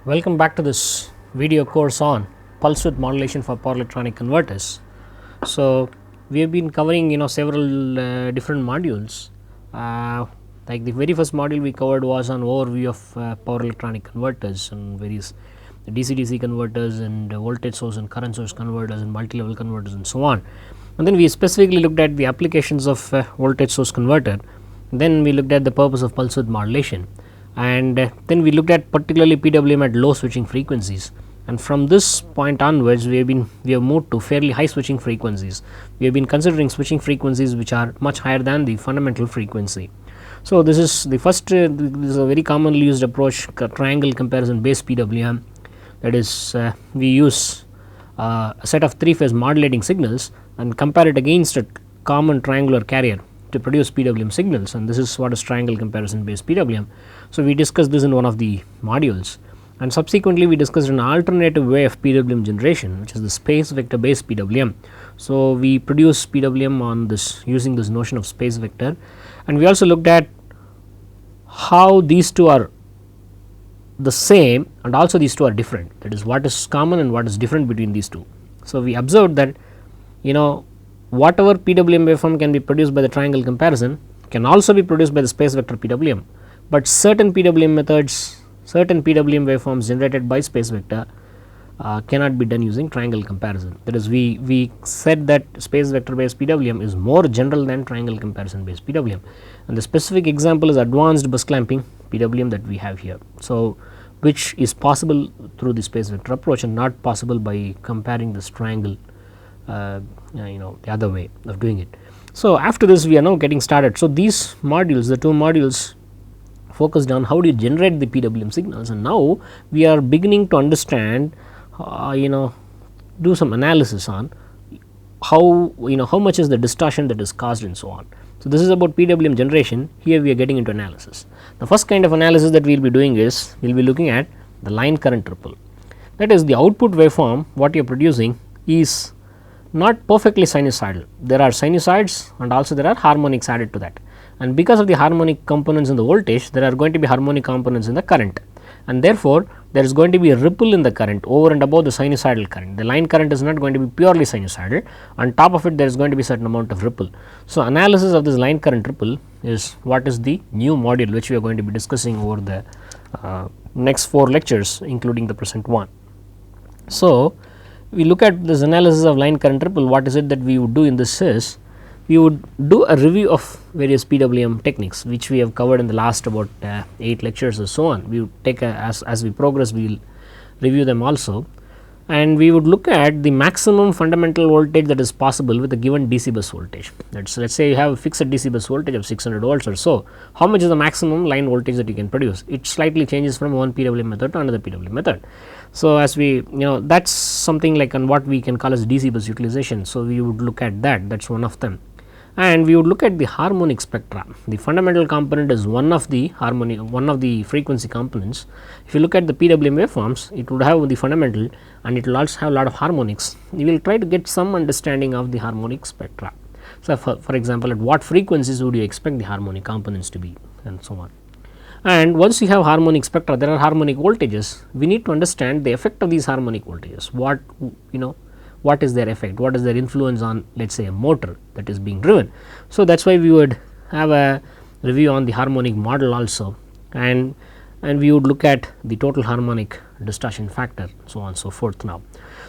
Welcome back to this video course on pulse width modulation for power electronic converters. So, we have been covering several different modules. Like the very first module we covered was on overview of power electronic converters and various DC-DC converters and voltage source and current source converters and multi-level converters and so on. And then we specifically looked at the applications of voltage source converter. Then we looked at the purpose of pulse width modulation. And then we looked at particularly PWM at low switching frequencies, and from this point onwards we have moved to fairly high switching frequencies. We have been considering switching frequencies which are much higher than the fundamental frequency. So, this is the first this is a very commonly used approach, triangle comparison based PWM. That is, we use a set of 3-phase modulating signals and compare it against a common triangular carrier to produce PWM signals, and this is what is triangle comparison based PWM. So, we discussed this in one of the modules, and subsequently we discussed an alternative way of PWM generation, which is the space vector based PWM. So, we produce PWM on this using this notion of space vector, and we also looked at how these two are the same and also these two are different, that is what is common and what is different between these two. So, we observed that whatever PWM waveform can be produced by the triangle comparison can also be produced by the space vector PWM, but certain PWM methods, certain PWM waveforms generated by space vector cannot be done using triangle comparison. That is, we said that space vector based PWM is more general than triangle comparison based PWM, and the specific example is advanced bus clamping PWM that we have here. So, which is possible through the space vector approach and not possible by comparing this triangle the other way of doing it. So, after this we are now getting started. So, these modules, the two modules focused on how do you generate the PWM signals, and now we are beginning to understand do some analysis on how how much is the distortion that is caused and so on. So, this is about PWM generation. Here we are getting into analysis. The first kind of analysis that we will be doing is we will be looking at the line current ripple. That is, the output waveform what you are producing is not perfectly sinusoidal. There are sinusoids and also there are harmonics added to that, and because of the harmonic components in the voltage, there are going to be harmonic components in the current, and therefore, there is going to be a ripple in the current over and above the sinusoidal current. The line current is not going to be purely sinusoidal, on top of it there is going to be certain amount of ripple. So, analysis of this line current ripple is what is the new module which we are going to be discussing over the next 4 lectures, including the present one. So, we look at this analysis of line current ripple. What is it that we would do in this is, we would do a review of various PWM techniques which we have covered in the last about 8 lectures or so on. We would take as we progress we will review them also, and we would look at the maximum fundamental voltage that is possible with a given DC bus voltage. Let us say you have a fixed DC bus voltage of 600 volts or so. How much is the maximum line voltage that you can produce? It slightly changes from one PWM method to another PWM method. So, as we that is something like on what we can call as DC bus utilization. So, we would look at that is one of them, and we would look at the harmonic spectra. The fundamental component is one of the frequency components. If you look at the PWM waveforms, it would have the fundamental and it will also have a lot of harmonics. You will try to get some understanding of the harmonic spectra. So, for example, at what frequencies would you expect the harmonic components to be, and so on. And once you have harmonic spectra, there are harmonic voltages. We need to understand the effect of these harmonic voltages. What is their effect? What is their influence on, let us say, a motor that is being driven? So, that is why we would have a review on the harmonic model also, and we would look at the total harmonic distortion factor, so on and so forth now.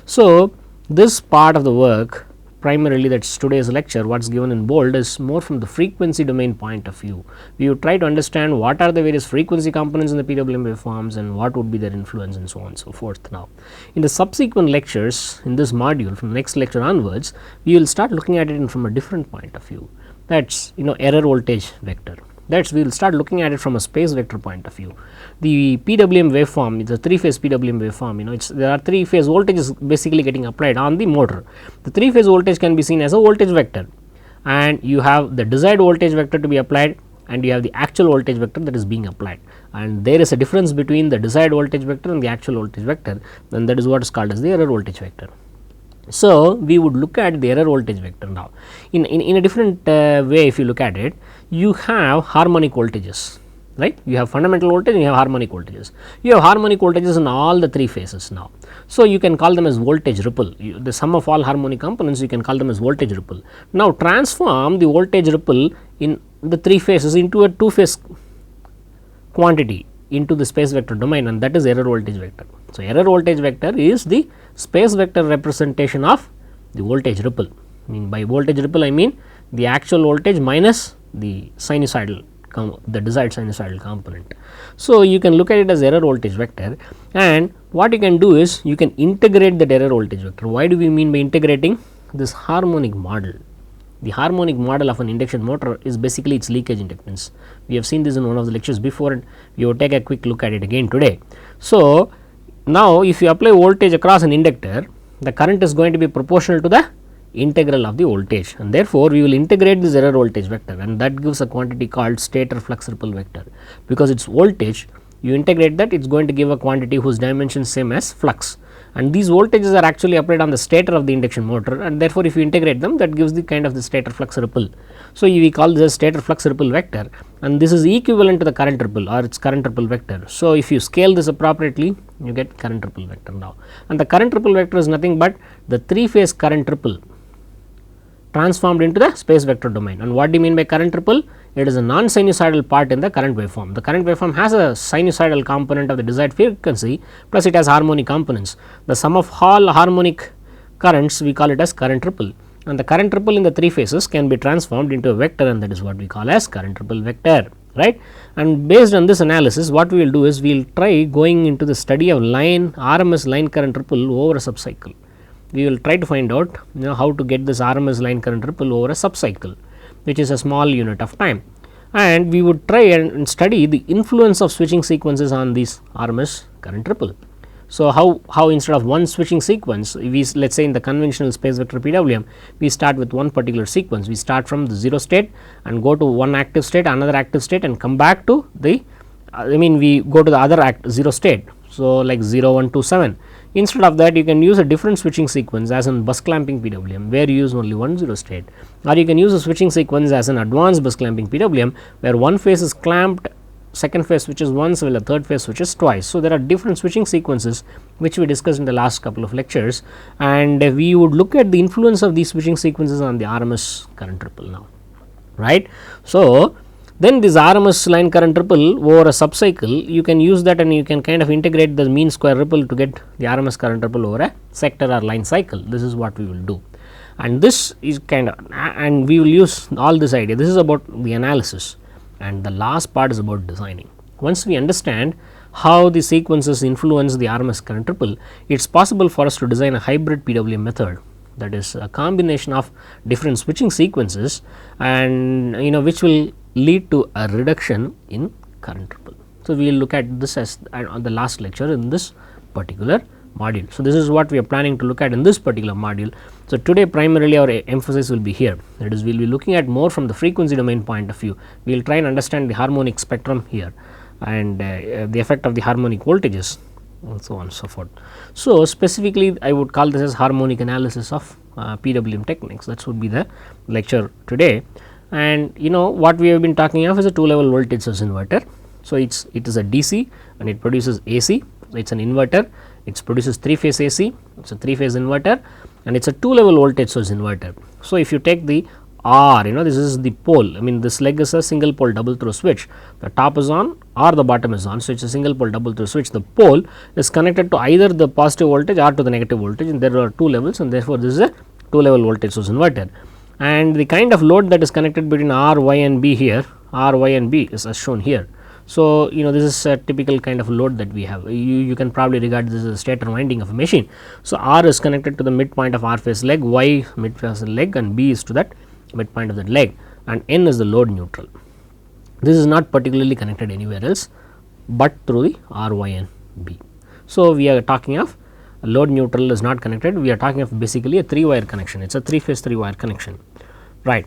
So, this part of the work primarily, that is today's lecture, what is given in bold is more from the frequency domain point of view. We would try to understand what are the various frequency components in the PWM waveforms and what would be their influence and so on and so forth now. In the subsequent lectures in this module, from the next lecture onwards, we will start looking at it from a different point of view, that is error voltage vector. That is, we will start looking at it from a space vector point of view. The PWM waveform is a 3-phase PWM waveform. There are 3-phase voltages basically getting applied on the motor. The 3-phase voltage can be seen as a voltage vector, and you have the desired voltage vector to be applied, and you have the actual voltage vector that is being applied, and there is a difference between the desired voltage vector and the actual voltage vector, and that is what is called as the error voltage vector. So, we would look at the error voltage vector now. In a different way, if you look at it, you have harmonic voltages. right. You have fundamental voltage and you have harmonic voltages. You have harmonic voltages in all the 3 phases now. So, you can call them as voltage ripple, the sum of all harmonic components you can call them as voltage ripple. Now, transform the voltage ripple in the 3 phases into a 2 phase quantity into the space vector domain, and that is error voltage vector. So, error voltage vector is the space vector representation of the voltage ripple. I mean by voltage ripple I mean the actual voltage minus the sinusoidal the desired sinusoidal component. So, you can look at it as error voltage vector, and what you can do is you can integrate that error voltage vector. Why do we mean by integrating? This harmonic model. The harmonic model of an induction motor is basically its leakage inductance. We have seen this in one of the lectures before, and we will take a quick look at it again today. So, now if you apply voltage across an inductor, the current is going to be proportional to the integral of the voltage, and therefore, we will integrate this error voltage vector, and that gives a quantity called stator flux ripple vector. Because it is voltage, you integrate that, it is going to give a quantity whose dimension is same as flux, and these voltages are actually applied on the stator of the induction motor, and therefore, if you integrate them, that gives the kind of the stator flux ripple. So, we call this stator flux ripple vector, and this is equivalent to the current ripple or its current ripple vector. So, if you scale this appropriately, you get current ripple vector now, and the current ripple vector is nothing but the 3 phase current ripple transformed into the space vector domain. And what do you mean by current ripple? It is a non-sinusoidal part in the current waveform. The current waveform has a sinusoidal component of the desired frequency, plus it has harmonic components. The sum of all harmonic currents we call it as current ripple, and the current ripple in the 3 phases can be transformed into a vector, and that is what we call as current ripple vector, right. And based on this analysis, what we will do is we will try going into the study of line RMS line current ripple over a subcycle. We will try to find out how to get this RMS line current ripple over a subcycle, which is a small unit of time, and we would try and study the influence of switching sequences on this RMS current ripple. So, how instead of one switching sequence, we let us say in the conventional space vector PWM, we start with one particular sequence. We start from the 0 state and go to one active state, another active state, and come back to the we go to the other 0 state. So, like 0, 1, 2, 7. Instead of that, you can use a different switching sequence as in bus clamping PWM, where you use only one 0 state, or you can use a switching sequence as an advanced bus clamping PWM, where one phase is clamped, second phase switches once, while a third phase switches twice. So, there are different switching sequences which we discussed in the last couple of lectures, and we would look at the influence of these switching sequences on the RMS current ripple now, right. So, then this RMS line current ripple over a subcycle, you can use that and you can kind of integrate the mean square ripple to get the RMS current ripple over a sector or line cycle. This is what we will do, and this is kind of, and we will use all this idea. This is about the analysis, and the last part is about designing. Once we understand how the sequences influence the RMS current ripple, it is possible for us to design a hybrid PWM method, that is a combination of different switching sequences, and which will lead to a reduction in current ripple. So, we will look at this as on the last lecture in this particular module. So, this is what we are planning to look at in this particular module. So, today primarily our emphasis will be here, that is we will be looking at more from the frequency domain point of view. We will try and understand the harmonic spectrum here, and the effect of the harmonic voltages, and so on and so forth. So, specifically I would call this as harmonic analysis of PWM techniques. That would be the lecture today. And what we have been talking of is a 2-level voltage source inverter. So, it is a DC and it produces AC. So, it is an inverter, it produces 3 phase AC, it is a 3 phase inverter, and it is a 2-level voltage source inverter. So, if you take the R, this is the pole, this leg is a single pole double throw switch, the top is on or the bottom is on. So, it is a single pole double throw switch. The pole is connected to either the positive voltage or to the negative voltage, and there are 2 levels, and therefore, this is a 2-level voltage source inverter. And the kind of load that is connected between R, Y and B here, R, Y and B is as shown here. So, this is a typical kind of load that we have. You can probably regard this as a stator winding of a machine. So, R is connected to the midpoint of R phase leg, Y mid phase leg, and B is to that midpoint of that leg, and N is the load neutral. This is not particularly connected anywhere else, but through the R, Y and B. So, we are talking of load neutral is not connected, we are talking of basically a 3-wire connection, it is a 3 phase 3-wire connection, right.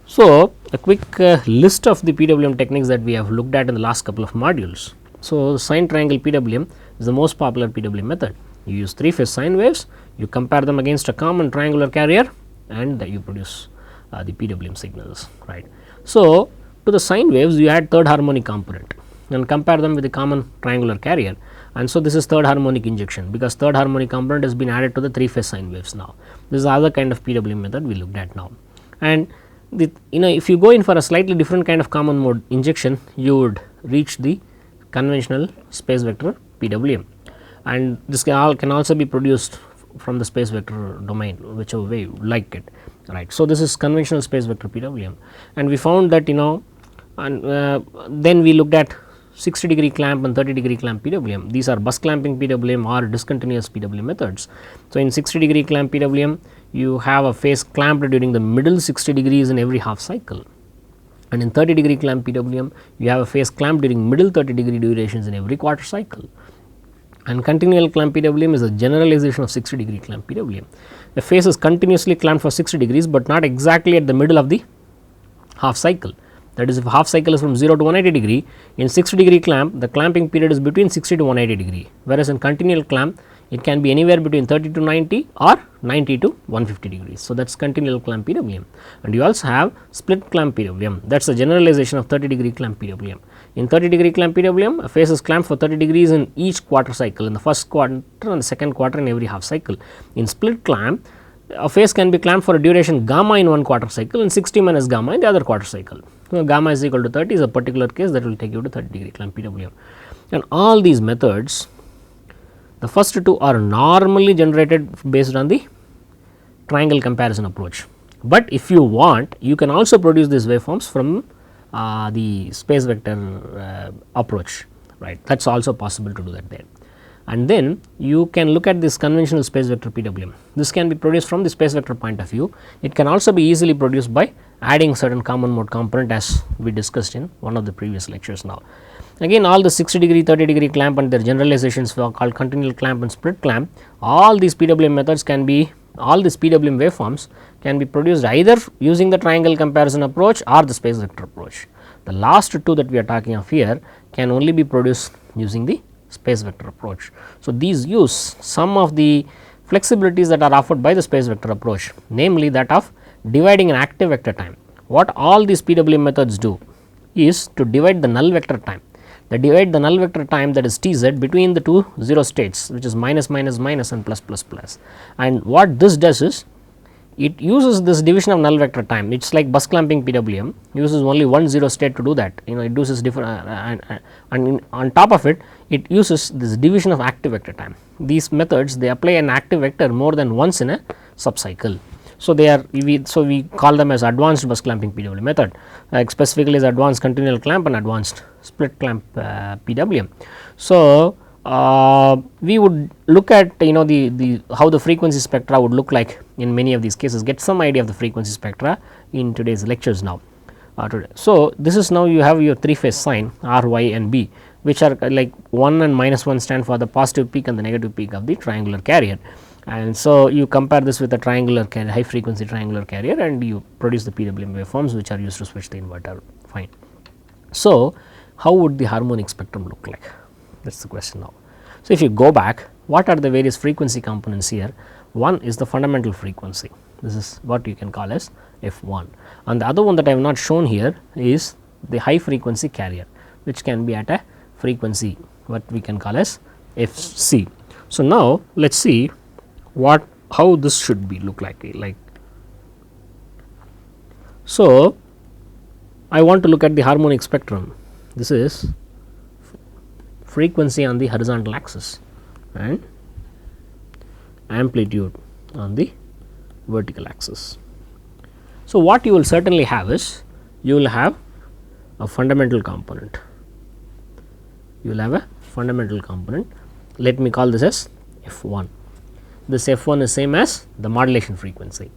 So, a quick list of the PWM techniques that we have looked at in the last couple of modules. So, sine triangle PWM is the most popular PWM method. You use 3 phase sine waves, you compare them against a common triangular carrier, and you produce the PWM signals, right. So, to the sine waves you add third harmonic component. and compare them with the common triangular carrier. And so, this is third harmonic injection, because third harmonic component has been added to the 3 phase sine waves now. This is the other kind of PWM method we looked at now. And if you go in for a slightly different kind of common mode injection, you would reach the conventional space vector PWM, and this can also be produced from the space vector domain, whichever way you like it, right. So, this is conventional space vector PWM, and we found that then we looked at 60 degree clamp and 30 degree clamp PWM. These are bus clamping PWM or discontinuous PWM methods. So, in 60 degree clamp PWM, you have a phase clamped during the middle 60 degrees in every half cycle, and in 30 degree clamp PWM, you have a phase clamped during middle 30 degree durations in every quarter cycle. And continual clamp PWM is a generalization of 60 degree clamp PWM. The phase is continuously clamped for 60 degrees, but not exactly at the middle of the half cycle. That is, if half cycle is from 0 to 180 degree, in 60 degree clamp, the clamping period is between 60 to 180 degree, whereas in continual clamp, it can be anywhere between 30 to 90 or 90 to 150 degrees. So, that is continual clamp PWM. And you also have split clamp PWM, that is a generalization of 30 degree clamp PWM. In 30 degree clamp PWM, a phase is clamped for 30 degrees in each quarter cycle, in the first quarter and the second quarter in every half cycle. In split clamp, a phase can be clamped for a duration gamma in one quarter cycle and 60 minus gamma in the other quarter cycle. So, gamma is equal to 30 is a particular case that will take you to 30 degree clamp PWM. And all these methods, the first two are normally generated based on the triangle comparison approach, but if you want, you can also produce these waveforms from the space vector approach, right. That is also possible to do that there. And then you can look at this conventional space vector PWM. This can be produced from the space vector point of view. It can also be easily produced by adding certain common mode component, as we discussed in one of the previous lectures now. Again, all the 60 degree, 30 degree clamp and their generalizations are called continual clamp and split clamp. All these PWM methods can be, all these PWM waveforms can be produced either using the triangle comparison approach or the space vector approach. The last two that we are talking of here can only be produced using the space vector approach. So, these use some of the flexibilities that are offered by the space vector approach, namely that of dividing an active vector time. What all these PWM methods do is to divide the null vector time. They divide the null vector time, that is Tz, between the two 0 states, which is minus minus minus and plus plus plus. And what this does is, it uses this division of null vector time. It is like bus clamping PWM, uses only one 0 state to do that. It uses different and on top of it, it uses this division of active vector time. These methods, they apply an active vector more than once in a subcycle. So, they are we call them as advanced bus clamping PWM method, specifically as advanced continual clamp and advanced split clamp PWM. So, we would look at the how the frequency spectra would look like in many of these cases, get some idea of the frequency spectra in today's lectures now. So, this is now you have your 3 phase sign R, Y and B, which are like 1 and minus 1 stand for the positive peak and the negative peak of the triangular carrier. And so, you compare this with a triangular carrier, high frequency triangular carrier, and you produce the PWM waveforms which are used to switch the inverter, fine. So, how would the harmonic spectrum look like? That is the question now. So, if you go back, what are the various frequency components here? One is the fundamental frequency, this is what you can call as F1, and the other one that I have not shown here is the high frequency carrier, which can be at a frequency what we can call as Fc. So, now let us see how this should be look like. So, I want to look at the harmonic spectrum. This is frequency on the horizontal axis and amplitude on the vertical axis. So, what you will certainly have is, you will have a fundamental component, you will have a fundamental component, let me call this as F1. This F1 is same as the modulation frequency.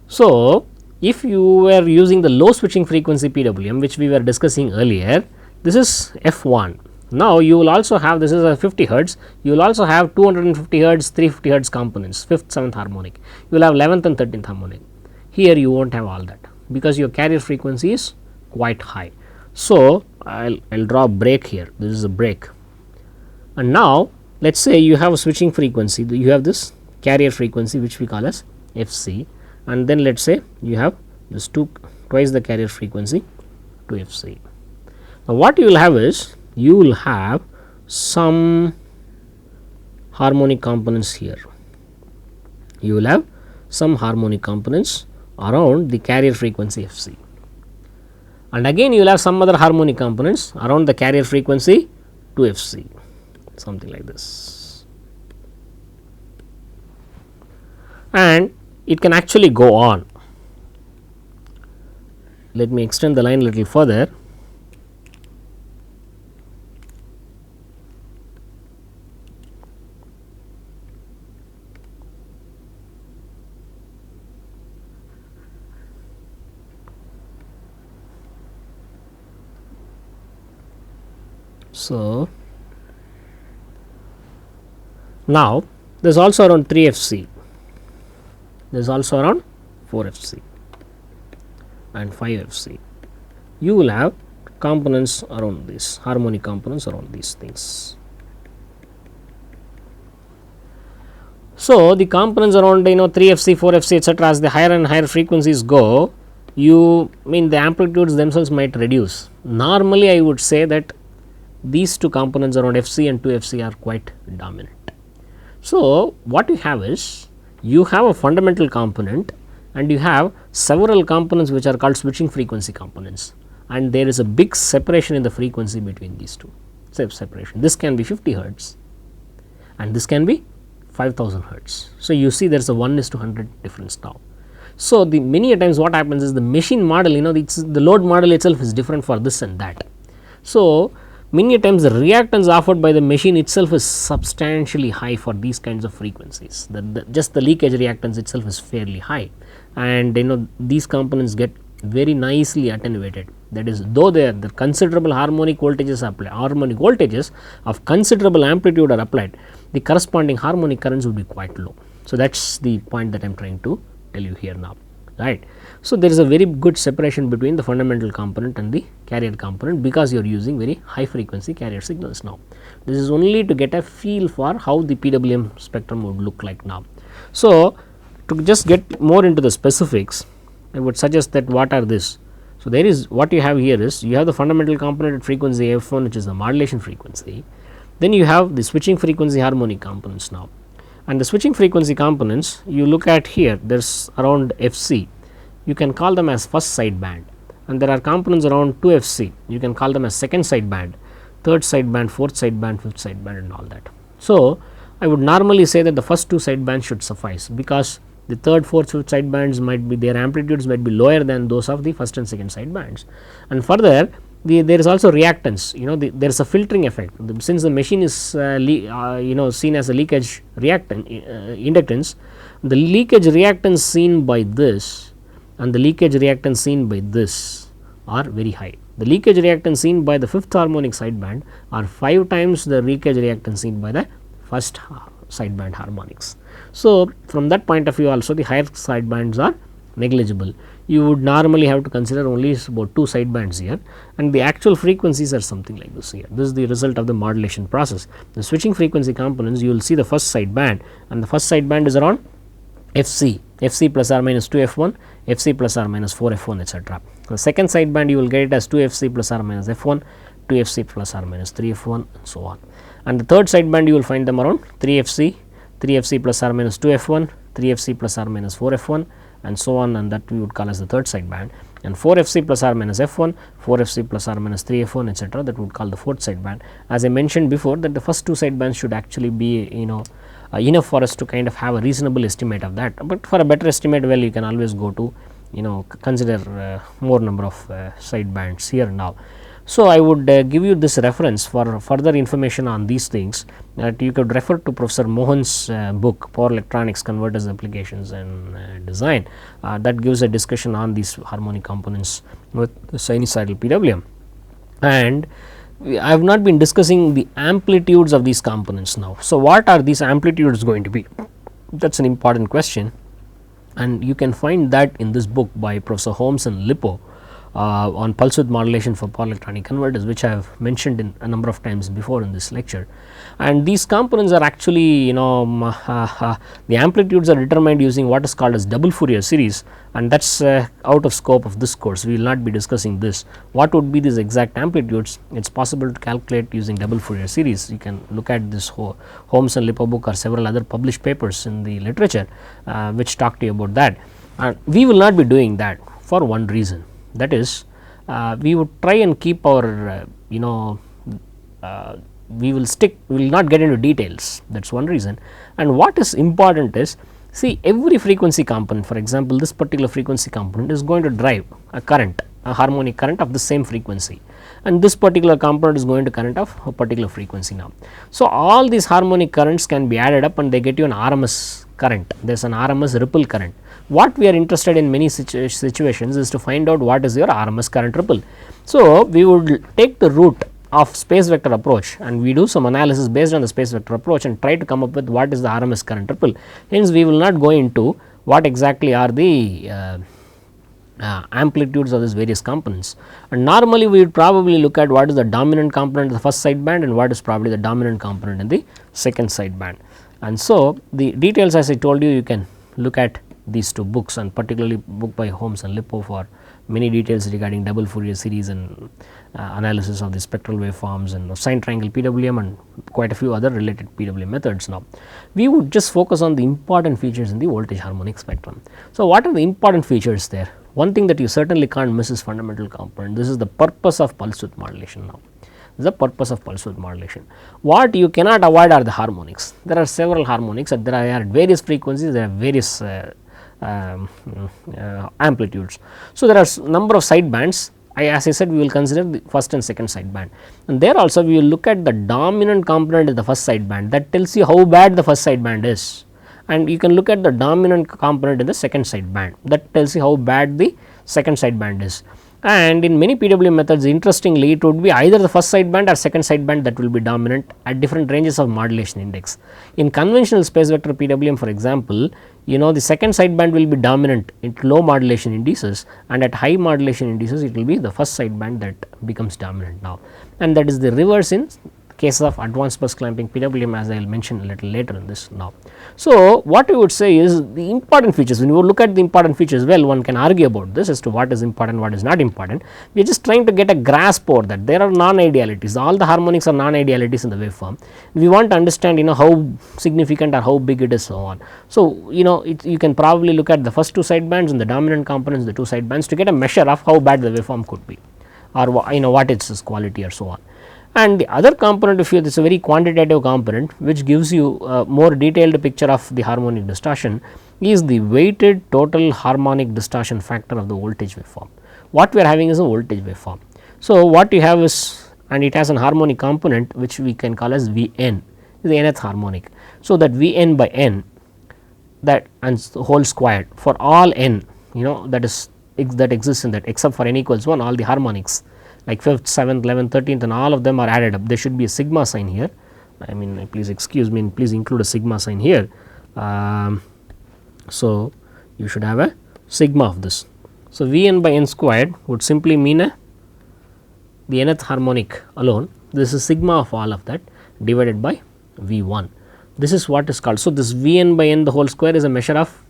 So, if you were using the low switching frequency PWM, which we were discussing earlier, this is F1. Now, you will also have, this is a 50 hertz, you will also have 250 hertz, 350 hertz components, 5th, 7th harmonic, you will have 11th and 13th harmonic. Here you will not have all that, because your carrier frequency is quite high. So, I will draw a break here, this is a break. And now, let us say you have a switching frequency, you have this carrier frequency which we call as Fc, and then let us say you have this twice the carrier frequency to Fc. Now, what you will have is you will have some harmonic components here. You will have some harmonic components around the carrier frequency Fc, and again you will have some other harmonic components around the carrier frequency 2Fc, something like this, and it can actually go on. Let me extend the line a little further. So, now there is also around 3Fc, there is also around 4Fc and 5Fc. You will have components around this, harmonic components around these things. So, the components around 3Fc, 4Fc etc., as the higher and higher frequencies go, you mean the amplitudes themselves might reduce. Normally, I would say that these two components around Fc and 2Fc are quite dominant. So, what you have is you have a fundamental component and you have several components which are called switching frequency components, and there is a big separation in the frequency between these two. Separation, this can be 50 hertz and this can be 5000 hertz. So, you see there is a 1:100 difference now. So, the many a times what happens is the machine model, the load model itself is different for this and that. So, many times the reactance offered by the machine itself is substantially high for these kinds of frequencies. Just the leakage reactance itself is fairly high, and these components get very nicely attenuated. That is, though the considerable harmonic voltages of considerable amplitude are applied, the corresponding harmonic currents would be quite low. So, that is the point that I am trying to tell you here now, right. So, there is a very good separation between the fundamental component and the carrier component, because you are using very high frequency carrier signals now. This is only to get a feel for how the PWM spectrum would look like now. So, to just get more into the specifics, I would suggest that what are this. So, there is what you have here is you have the fundamental component at frequency F1, which is the modulation frequency. Then you have the switching frequency harmonic components now, and the switching frequency components you look at here, there is around Fc, you can call them as first sideband, and there are components around 2Fc, you can call them as second sideband, third sideband, fourth sideband, fifth sideband and all that. So, I would normally say that the first two sidebands should suffice, because the third, fourth, fifth sidebands might be, their amplitudes might be lower than those of the first and second sidebands. And further, there is also reactance, there is a filtering effect, since the machine is seen as a leakage reactant inductance. The leakage reactance seen by this and the leakage reactance seen by this are very high. The leakage reactance seen by the fifth harmonic sideband are 5 times the leakage reactance seen by the first sideband harmonics. So, from that point of view also the higher sidebands are negligible. You would normally have to consider only about 2 sidebands here, and the actual frequencies are something like this here. This is the result of the modulation process. The switching frequency components, you will see the first sideband, and the first sideband is around Fc plus or minus 2F1, Fc plus or minus 4F1 etc. The second sideband you will get it as 2Fc plus or minus F1, 2Fc plus or minus 3F1 and so on. And the third sideband you will find them around 3Fc, 3Fc plus or minus 2F1, 3Fc plus or minus 4F1 and so on, and that we would call as the third sideband, and 4Fc plus or minus F1, 4Fc plus or minus 3F1 etc., that would call the fourth sideband. As I mentioned before, that the first two sidebands should actually be enough for us to kind of have a reasonable estimate of that, but for a better estimate, well, you can always go to consider more number of sidebands here now. So, I would give you this reference for further information on these things, that you could refer to Professor Mohan's book Power Electronics, Converters, Applications and Design, that gives a discussion on these harmonic components with the sinusoidal PWM. And I have not been discussing the amplitudes of these components now. So, what are these amplitudes going to be? That is an important question, and you can find that in this book by Professor Holmes and Lippo. on pulse width modulation for power electronic converters, which I have mentioned in a number of times before in this lecture. And these components are actually the amplitudes are determined using what is called as double Fourier series, and that is out of scope of this course. We will not be discussing this. What would be these exact amplitudes? It is possible to calculate using double Fourier series. You can look at this Holmes and Lippo book or several other published papers in the literature which talk to you about that. And we will not be doing that for one reason, that is we would try and keep our we will not get into details, that is one reason. And what is important is, see, every frequency component, for example this particular frequency component is going to drive a current, a harmonic current of the same frequency, and this particular component is going to current of a particular frequency now. So, all these harmonic currents can be added up and they get you an RMS current, there is an RMS ripple current. What we are interested in many situations is to find out what is your RMS current ripple. So, we would take the route of space vector approach and we do some analysis based on the space vector approach and try to come up with what is the RMS current ripple. Hence, we will not go into what exactly are the amplitudes of these various components, and normally we would probably look at what is the dominant component in the first sideband and what is probably the dominant component in the second sideband. And so, the details, as I told you, you can look at these two books, and particularly book by Holmes and Lippo for many details regarding double Fourier series and analysis of the spectral waveforms and sine triangle PWM and quite a few other related PWM methods. Now, we would just focus on the important features in the voltage harmonic spectrum. So, what are the important features there? One thing that you certainly can't miss is fundamental component. This is the purpose of pulse width modulation now. This is the purpose of pulse width modulation. What you cannot avoid are the harmonics. There are several harmonics and there are at various frequencies, there are various amplitudes. So, there are number of side bands. As I said, we will consider the first and second sideband, and there also we will look at the dominant component in the first sideband, that tells you how bad the first sideband is, and you can look at the dominant component in the second sideband, that tells you how bad the second sideband is. And in many PWM methods, interestingly, it would be either the first sideband or second sideband that will be dominant at different ranges of modulation index. In conventional space vector PWM, for example, the second sideband will be dominant at low modulation indices, and at high modulation indices it will be the first sideband that becomes dominant now, and that is the reverse in cases of advanced bus clamping PWM, as I will mention a little later in this now. So, what we would say is the important features. When you look at the important features, well, one can argue about this as to what is important, what is not important. We are just trying to get a grasp over that. There are non-idealities, all the harmonics are non-idealities in the waveform. We want to understand how significant or how big it is, so on. So, you can probably look at the first two sidebands and the dominant components, the two sidebands, to get a measure of how bad the waveform could be, or what its quality or so on. And the other component, if you, this is a very quantitative component which gives you a more detailed picture of the harmonic distortion, is the weighted total harmonic distortion factor of the voltage waveform. What we are having is a voltage waveform. So, what you have is, and it has an harmonic component which we can call as Vn, is the nth harmonic. So, that Vn by n, that and whole squared for all n, that exists in that, except for n equals 1, all the harmonics like 5th, 7th, 11th, 13th, and all of them are added up. There should be a sigma sign here. I mean, please excuse me, please include a sigma sign here. So, you should have a sigma of this. So, Vn by n squared would simply mean the nth harmonic alone. This is sigma of all of that divided by V1. This is what is called. So, this Vn by n the whole square is a measure of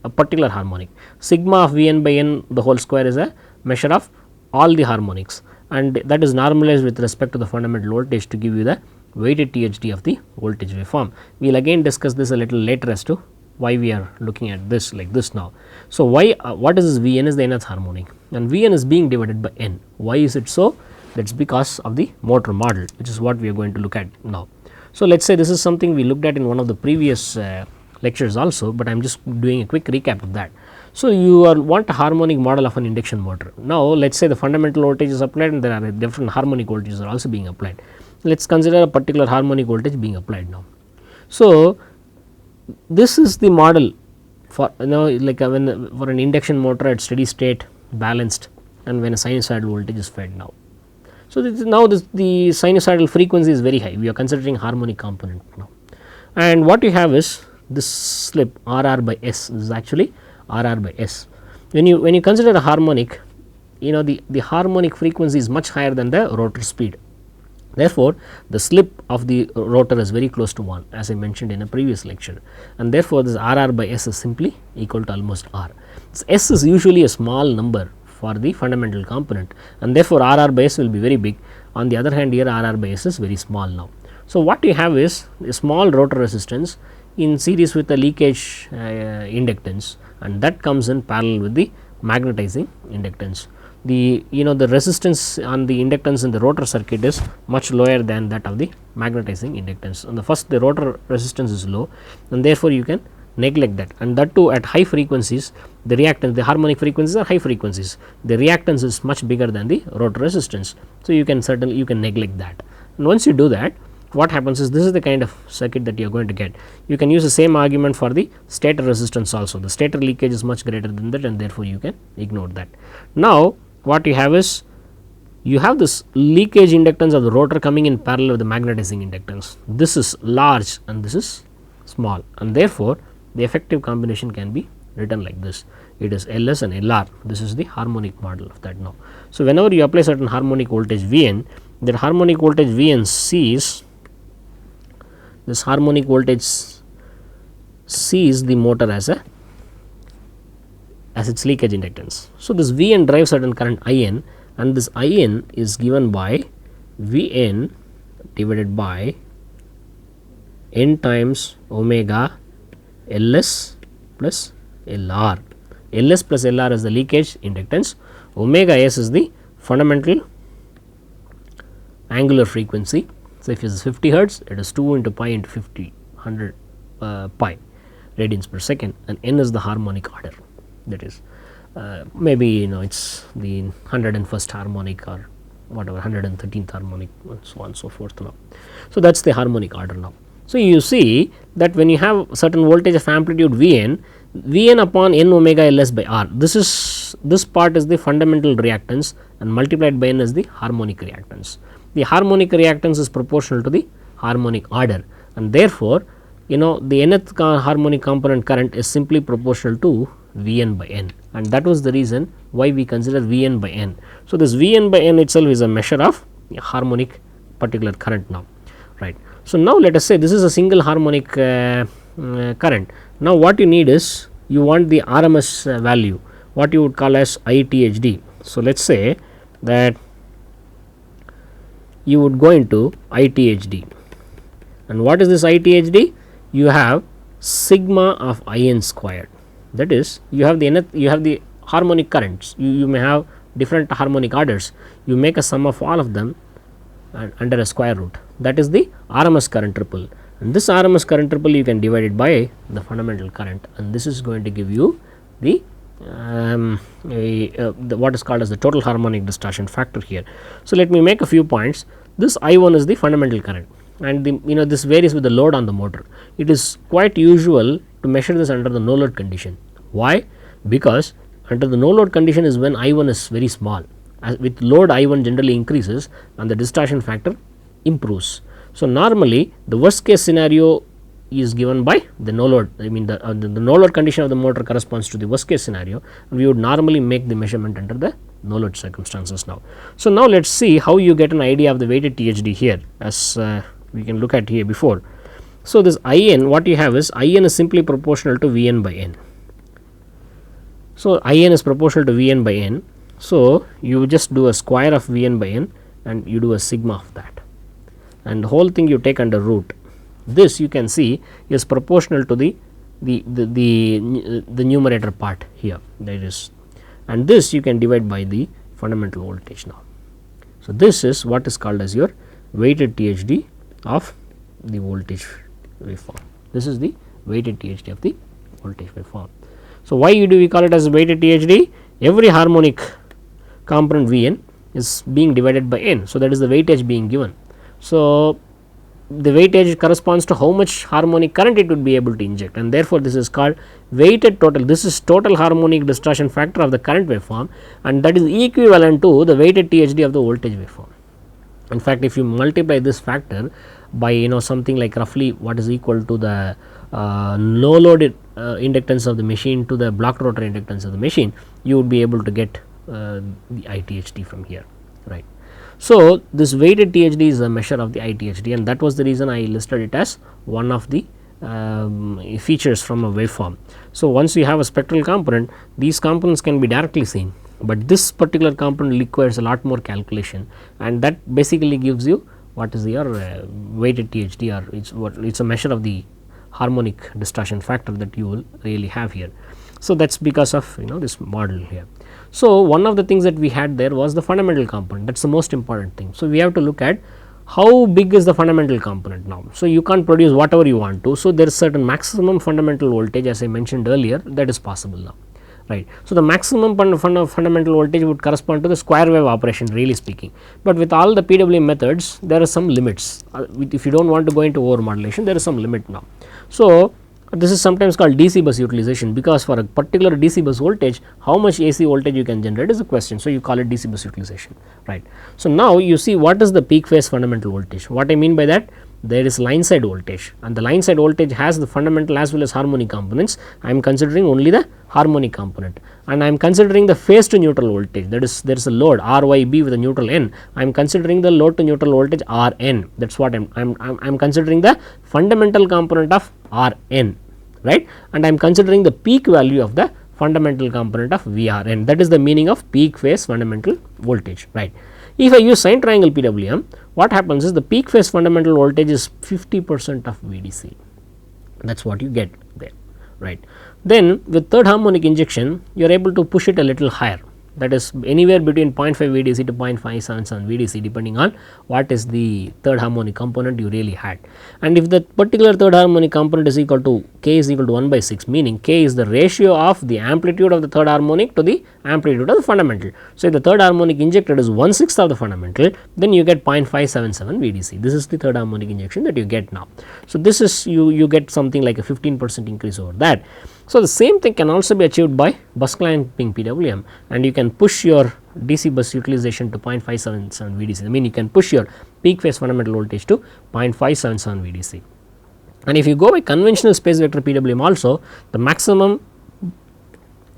a particular harmonic. Sigma of Vn by n the whole square is a measure of all the harmonics, and that is normalized with respect to the fundamental voltage to give you the weighted THD of the voltage waveform. We will again discuss this a little later as to why we are looking at this like this now. So, why what is this Vn is the nth harmonic, and Vn is being divided by n. Why is it so? That is because of the motor model, which is what we are going to look at now. So, let us say this is something we looked at in one of the previous lectures also, but I am just doing a quick recap of that. So, you want a harmonic model of an induction motor. Now, let us say the fundamental voltage is applied and there are different harmonic voltages are also being applied. Let us consider a particular harmonic voltage being applied now. So, this is the model for like when for an induction motor at steady state balanced and when a sinusoidal voltage is fed now. So, the sinusoidal frequency is very high, we are considering harmonic component now, and what you have is this slip RR by S. This is actually RR by S. When you consider a harmonic, the harmonic frequency is much higher than the rotor speed. Therefore, the slip of the rotor is very close to 1, as I mentioned in a previous lecture, and therefore, this R r by S is simply equal to almost R. So, S is usually a small number for the fundamental component, and therefore, R r by S will be very big. On the other hand, here R r by S is very small now. So, what you have is a small rotor resistance in series with a leakage inductance, and that comes in parallel with the magnetizing inductance. The the resistance on the inductance in the rotor circuit is much lower than that of the magnetizing inductance. And the first, the rotor resistance is low, and therefore, you can neglect that, and that too at high frequencies, the reactance, the harmonic frequencies are high frequencies, the reactance is much bigger than the rotor resistance. So, you can neglect that, and once you do that, what happens is, this is the kind of circuit that you are going to get. You can use the same argument for the stator resistance also. The stator leakage is much greater than that, and therefore, you can ignore that. Now, what you have is, you have this leakage inductance of the rotor coming in parallel with the magnetizing inductance. This is large and this is small, and therefore, the effective combination can be written like this. It is Ls and Lr. This is the harmonic model of that now. So, whenever you apply certain harmonic voltage Vn, that harmonic voltage Vn sees this harmonic voltage sees the motor as its leakage inductance. So, this Vn drives certain current In, and this In is given by Vn divided by n times omega Ls plus Lr. Ls plus Lr is the leakage inductance, omega S is the fundamental angular frequency. So, if it is 50 hertz, it is 2 into pi into 50, 100 pi radians per second, and n is the harmonic order, that is maybe it's the 101st harmonic or whatever, 113th harmonic, and so on and so forth now. So, that is the harmonic order now. So, you see that when you have certain voltage of amplitude Vn upon n omega Ls by R, this part is the fundamental reactance, and multiplied by n is the harmonic reactance. The harmonic reactance is proportional to the harmonic order, and therefore, the nth harmonic component current is simply proportional to Vn by n, and that was the reason why we consider Vn by n. So, this Vn by n itself is a measure of harmonic particular current now, right. So, now let us say this is a single harmonic current. Now, what you need is, you want the RMS value, what you would call as ITHD. So, let us say that you would go into ITHD, and what is this ITHD? You have sigma of In squared, that is, you have the harmonic currents, you may have different harmonic orders, you make a sum of all of them under a square root, that is the RMS current triple, and this RMS current triple you can divide it by the fundamental current, and this is going to give you the what is called as the total harmonic distortion factor here. So, let me make a few points. This I1 is the fundamental current, and this varies with the load on the motor. It is quite usual to measure this under the no load condition. Why? Because under the no load condition is when I1 is very small. With load, I1 generally increases and the distortion factor improves. So, normally the worst case scenario is given by the no load, the no load condition of the motor corresponds to the worst case scenario, and we would normally make the measurement under the no load circumstances now. So, now let us see how you get an idea of the weighted THD here, as we can look at here before. So, this In, what you have is, In is simply proportional to Vn by n. So, In is proportional to Vn by n. So, you just do a square of Vn by n and you do a sigma of that, and the whole thing you take under root. This you can see is proportional to the numerator part here, that is, and this you can divide by the fundamental voltage now. So, this is what is called as your weighted THD of the voltage waveform. This is the weighted THD of the voltage waveform. So, why do we call it as weighted THD? Every harmonic component Vn is being divided by n. So, that is the weightage being given. So, the weightage corresponds to how much harmonic current it would be able to inject, and therefore, this is called weighted total. This is total harmonic distortion factor of the current waveform, and that is equivalent to the weighted THD of the voltage waveform. In fact, if you multiply this factor by something like roughly what is equal to the no load inductance of the machine to the block rotor inductance of the machine, you would be able to get the ITHD from here, right. So, this weighted THD is a measure of the ITHD, and that was the reason I listed it as one of the features from a waveform. So, once you have a spectral component, these components can be directly seen, but this particular component requires a lot more calculation, and that basically gives you what is your weighted THD, or it is a measure of the harmonic distortion factor that you will really have here. So, that is because of this model here. So, one of the things that we had there was the fundamental component, that is the most important thing. So, we have to look at how big is the fundamental component now. So, you can't produce whatever you want to. So, there is certain maximum fundamental voltage, as I mentioned earlier, that is possible now, right. So, the maximum fundamental voltage would correspond to the square wave operation, really speaking, but with all the PWM methods there are some limits. If you do not want to go into over modulation, there is some limit now. So, this is sometimes called DC bus utilization, because for a particular DC bus voltage, how much AC voltage you can generate is a question. So, you call it DC bus utilization, right. So, now you see what is the peak phase fundamental voltage. What I mean by that, there is line side voltage, and the line side voltage has the fundamental as well as harmonic components. I am considering only the harmonic component, and I am considering the phase to neutral voltage, that is there is a load RYB with a neutral N. I am considering the load to neutral voltage Rn, that is what I am considering the fundamental component of Rn, right, and I am considering the peak value of the fundamental component of Vrn, that is the meaning of peak phase fundamental voltage, right. If I use sine triangle PWM, what happens is the peak phase fundamental voltage is 50% of VDC, that is what you get there, right. Then with third harmonic injection, you are able to push it a little higher, that is anywhere between 0.5 VDC to 0.577 VDC, depending on what is the third harmonic component you really had. And if the particular third harmonic component is equal to K is equal to 1 by 6, meaning K is the ratio of the amplitude of the third harmonic to the amplitude of the fundamental. So, if the third harmonic injected is 1/6 of the fundamental, then you get 0.577 VDC. This is the third harmonic injection that you get now. So, this is you get something like a 15% increase over that. So, the same thing can also be achieved by bus clamping PWM, and you can push your DC bus utilization to 0.577 VDC. I mean, you can push your peak phase fundamental voltage to 0.577 VDC. And if you go by conventional space vector PWM also, the maximum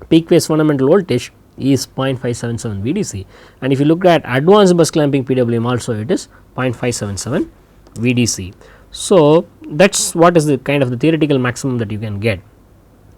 peak phase fundamental voltage is 0.577 VDC, and if you look at advanced bus clamping PWM also, it is 0.577 VDC. So, that is what is the kind of the theoretical maximum that you can get.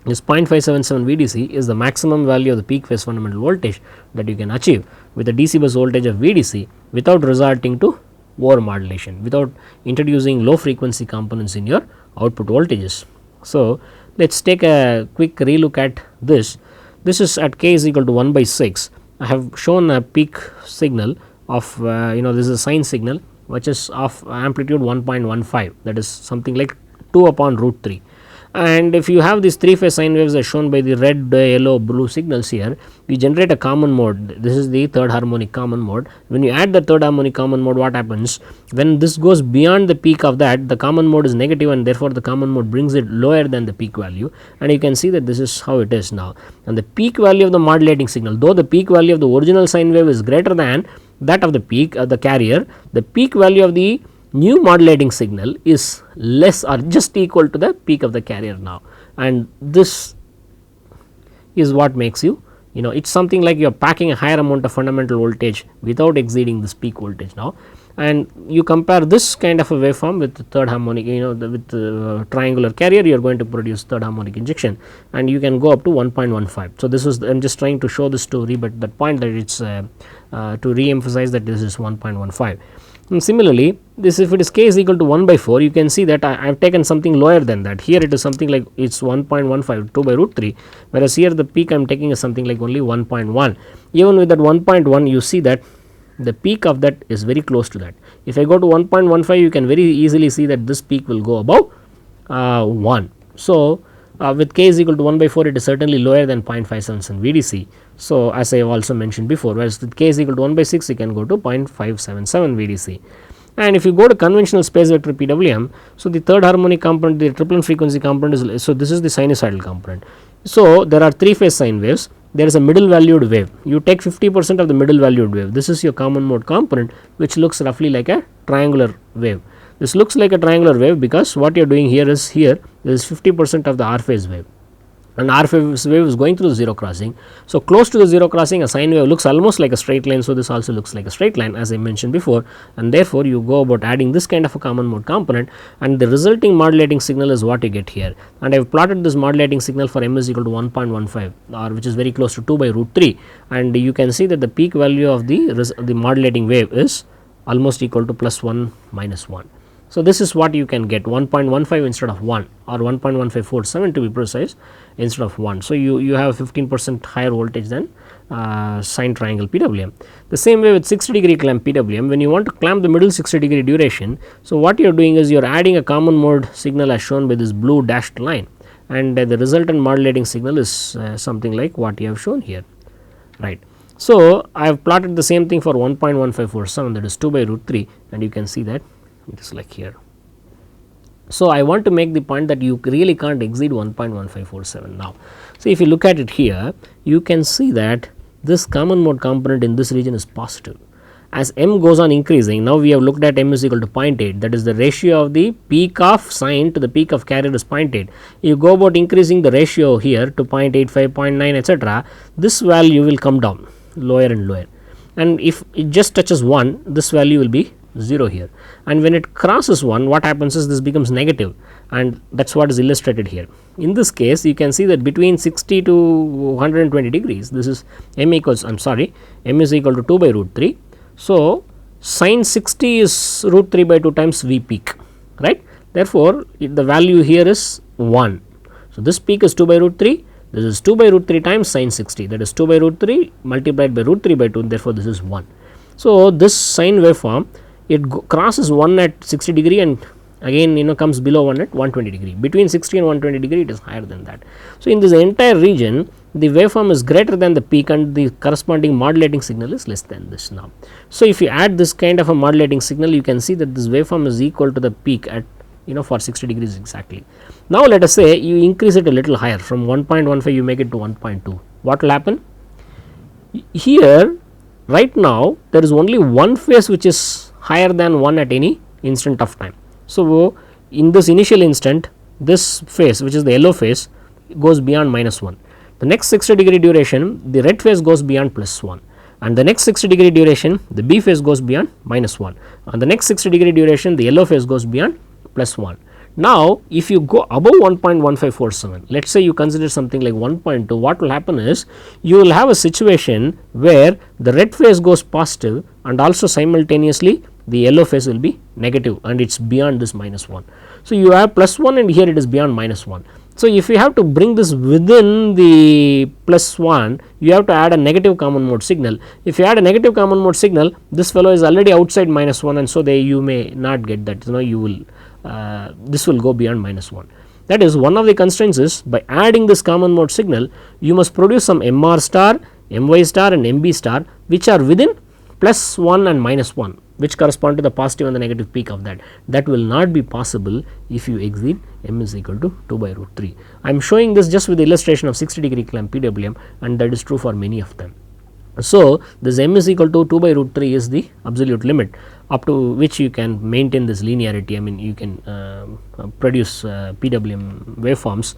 This 0.577 VDC is the maximum value of the peak phase fundamental voltage that you can achieve with a DC bus voltage of VDC without resorting to over modulation, without introducing low frequency components in your output voltages. So, let us take a quick relook at this. This is at K is equal to 1 by 6. I have shown a peak signal of this is a sine signal which is of amplitude 1.15, that is something like 2 upon root 3. And if you have these 3 phase sine waves as shown by the red, yellow, blue signals here, we generate a common mode. This is the third harmonic common mode. When you add the third harmonic common mode, what happens? When this goes beyond the peak of that, the common mode is negative, and therefore the common mode brings it lower than the peak value, and you can see that this is how it is now. And the peak value of the modulating signal, though the peak value of the original sine wave is greater than that of the peak of the carrier, the peak value of the new modulating signal is less or just equal to the peak of the carrier now, and this is what makes it is something like you are packing a higher amount of fundamental voltage without exceeding this peak voltage now. And you compare this kind of a waveform with the third harmonic, with the triangular carrier, you are going to produce third harmonic injection, and you can go up to 1.15. So, this is I am just trying to show the story, but that point that it is to re-emphasize that this is 1.15. And similarly, this if it is K is equal to 1 by 4, you can see that I have taken something lower than that. Here it is something like it is 1.15, 2 by root 3, whereas here the peak I am taking is something like only 1.1. Even with that 1.1, you see that the peak of that is very close to that. If I go to 1.15, you can very easily see that this peak will go above 1. So, with K is equal to 1 by 4, it is certainly lower than 0.577 VDC. So, as I have also mentioned before, whereas with K is equal to 1 by 6, you can go to 0.577 VDC. And if you go to conventional space vector PWM, so the third harmonic component, the triplet frequency component is, so this is the sinusoidal component. So, there are 3 phase sine waves, there is a middle valued wave, you take 50% of the middle valued wave, this is your common mode component, which looks roughly like a triangular wave. This looks like a triangular wave because what you are doing here is 50% of the R phase wave. and R phase wave is going through the zero crossing. So, close to the zero crossing a sine wave looks almost like a straight line. So, this also looks like a straight line as I mentioned before, and therefore, you go about adding this kind of a common mode component, and the resulting modulating signal is what you get here. And I have plotted this modulating signal for m is equal to 1.15 or which is very close to 2 by root 3, and you can see that the peak value of the modulating wave is almost equal to plus 1 minus 1. So, this is what you can get 1.15 instead of 1 or 1.1547 to be precise instead of 1. So, you have 15% higher voltage than sine triangle PWM. The same way with 60 degree clamp PWM, when you want to clamp the middle 60 degree duration. So, what you are doing is you are adding a common mode signal as shown by this blue dashed line, and the resultant modulating signal is something like what you have shown here, right. So, I have plotted the same thing for 1.1547, that is 2 by root 3, and you can see that it is like here. So, I want to make the point that you really can't exceed 1.1547 now. So, if you look at it here, you can see that this common mode component in this region is positive. As m goes on increasing, now we have looked at m is equal to 0.8, that is the ratio of the peak of sine to the peak of carrier is 0.8. You go about increasing the ratio here to 0.85, 0.9 etc., this value will come down lower and lower, and if it just touches 1, this value will be 0 here, and when it crosses 1, what happens is this becomes negative, and that is what is illustrated here. In this case, you can see that between 60 to 120 degrees, this is m equals, I am sorry, m is equal to 2 by root 3. So, sine 60 is root 3 by 2 times V peak, right. Therefore, the value here is 1. So, this peak is 2 by root 3, this is 2 by root 3 times sine 60, that is 2 by root 3 multiplied by root 3 by 2, therefore, this is 1. So, this sine waveform, it crosses 1 at 60 degree and again comes below 1 at 120 degree. Between 60 and 120 degree, it is higher than that. So, in this entire region, the waveform is greater than the peak and the corresponding modulating signal is less than this now. So, if you add this kind of a modulating signal, you can see that this waveform is equal to the peak at for 60 degrees exactly. Now, let us say you increase it a little higher, from 1.15 you make it to 1.2. What will happen? Here right now there is only one phase which is higher than 1 at any instant of time. So, in this initial instant, this phase which is the yellow phase goes beyond minus 1. The next 60 degree duration, the red phase goes beyond plus 1, and the next 60 degree duration, the B phase goes beyond minus 1, and the next 60 degree duration, the yellow phase goes beyond plus 1. Now, if you go above 1.1547, let us say you consider something like 1.2, what will happen is you will have a situation where the red phase goes positive and also simultaneously the yellow phase will be negative, and it is beyond this minus 1. So, you have plus 1 and here it is beyond minus 1. So, if you have to bring this within the plus 1, you have to add a negative common mode signal. If you add a negative common mode signal, this fellow is already outside minus 1, and so you may not get that, you will this will go beyond minus 1. That is, one of the constraints is by adding this common mode signal, you must produce some MR star, MY star and MB star which are within plus 1 and minus 1, which correspond to the positive and the negative peak of that. That will not be possible if you exceed m is equal to 2 by root 3. I am showing this just with the illustration of 60 degree clamp PWM, and that is true for many of them. So, this m is equal to 2 by root 3 is the absolute limit up to which you can maintain this linearity. I mean, you can produce PWM waveforms